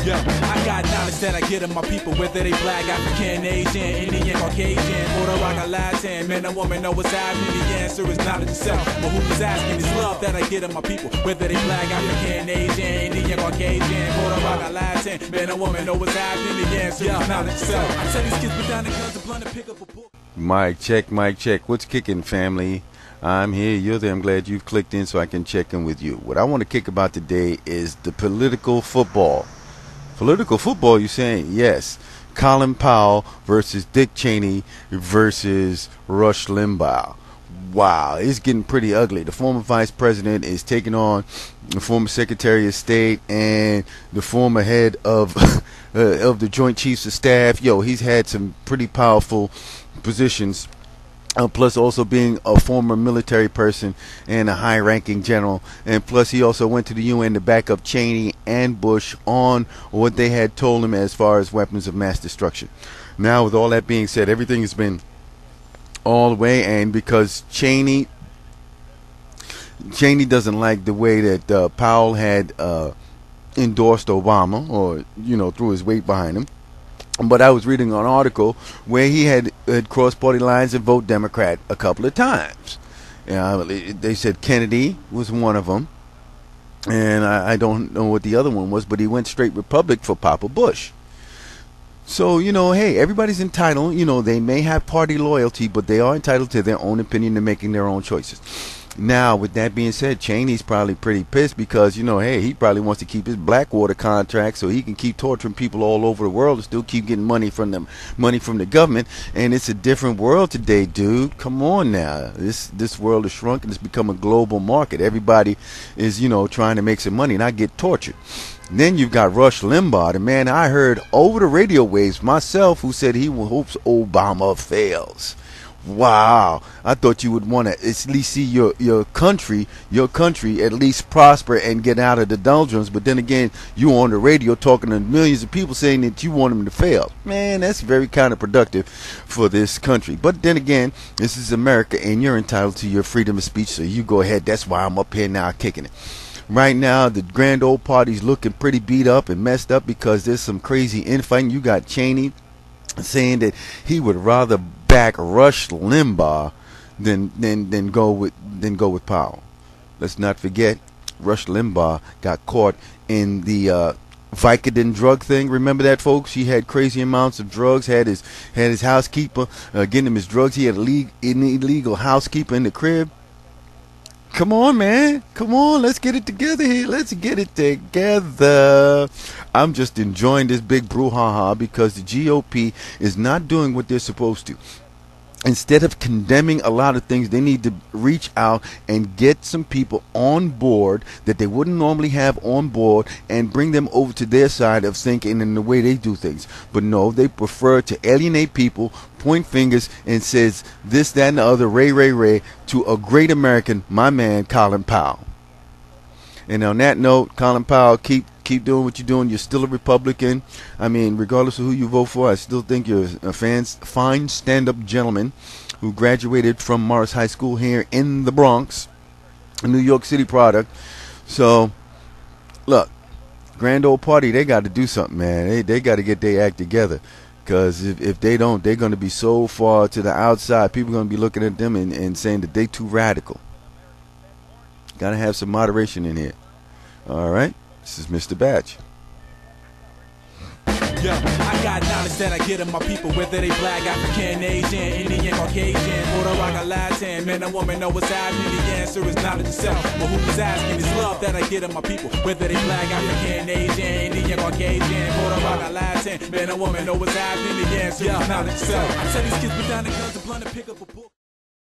Yeah, I got knowledge that I get of my people, whether they black, African, Asian, Indian, Caucasian, Puerto Rican, Latin, man or woman, know what's happening. The answer is knowledge itself. But who's asking is love that I get of my people, whether they black, African, Asian, Indian, Caucasian, Puerto Rican, Latin, man or woman, know what's happening. The answer is knowledge itself. I tell these kids put down the guns and blunt and pick up a book. Mic check. What's kicking, family? I'm here. You're there. I'm glad you've clicked in so I can check in with you. What I want to kick about today is the political football. Political football, you saying? Yes. Colin Powell versus Dick Cheney versus Rush Limbaugh. Wow, it's getting pretty ugly. The former vice president is taking on the former secretary of state and the former head of the Joint Chiefs of Staff. He's had some pretty powerful positions. Plus also being a former military person and a high-ranking general. And plus he also went to the UN to back up Cheney and Bush on what they had told him as far as weapons of mass destruction. Now, with all that being said, everything has been all the way, and because Cheney doesn't like the way that Powell had endorsed Obama, or, threw his weight behind him. But I was reading an article where he had crossed party lines and vote Democrat a couple of times. They said Kennedy was one of them, and I don't know what the other one was, but he went straight Republican for Papa Bush. So, hey, everybody's entitled. They may have party loyalty, but they are entitled to their own opinion and making their own choices. Now, with that being said, Cheney's probably pretty pissed because, hey, he probably wants to keep his Blackwater contract so he can keep torturing people all over the world and still keep getting money from the government. And it's a different world today, dude. Come on now. This world has shrunk and it's become a global market. Everybody is, trying to make some money, not get tortured. Then you've got Rush Limbaugh, the man I heard over the radio waves myself, who said he hopes Obama fails. Wow, I thought you would want to at least see your country at least prosper and get out of the doldrums. But then again, you on the radio talking to millions of people saying that you want them to fail. Man, that's very counterproductive for this country. But then again, this is America and you're entitled to your freedom of speech. So you go ahead. That's why I'm up here now kicking it. Right now, the grand old party's looking pretty beat up and messed up because there's some crazy infighting. You got Cheney saying that he would rather back Rush Limbaugh than go with Powell. Let's not forget, Rush Limbaugh got caught in the Vicodin drug thing. Remember that, folks? He had crazy amounts of drugs. Had his housekeeper getting him his drugs. He had an illegal housekeeper in the crib. Come on, man. Come on. Let's get it together here. Let's get it together. I'm just enjoying this big brouhaha because the GOP is not doing what they're supposed to. Instead of condemning a lot of things, they need to reach out and get some people on board that they wouldn't normally have on board and bring them over to their side of thinking and the way they do things. But no, they prefer to alienate people, point fingers, and says this, that, and the other, Ray, to a great American, my man, Colin Powell. And on that note, Colin Powell, keep doing what you're doing. You're still a Republican. I mean, regardless of who you vote for, I still think you're a fine stand-up gentleman who graduated from Morris High School here in the Bronx, a New York City product. So, look, grand old party, they got to do something, man. They got to get their act together. Because if they don't, they're going to be so far to the outside. People are going to be looking at them and saying that they too radical. Got to have some moderation in here. All right. This is Mr. Batch. Yeah, I got knowledge that I get of my people, whether they black, African, Asian, Indian, Caucasian, Puerto Rican, Latin, man or woman, know what's happening. The answer is knowledge itself. But who's asking is love that I get of my people, whether they black, African, Asian, Indian, Caucasian, Puerto Rican, Latin, man or woman, know what's happening. The answer is knowledge itself. I tell these kids put down the guns and blunt and pick up a book.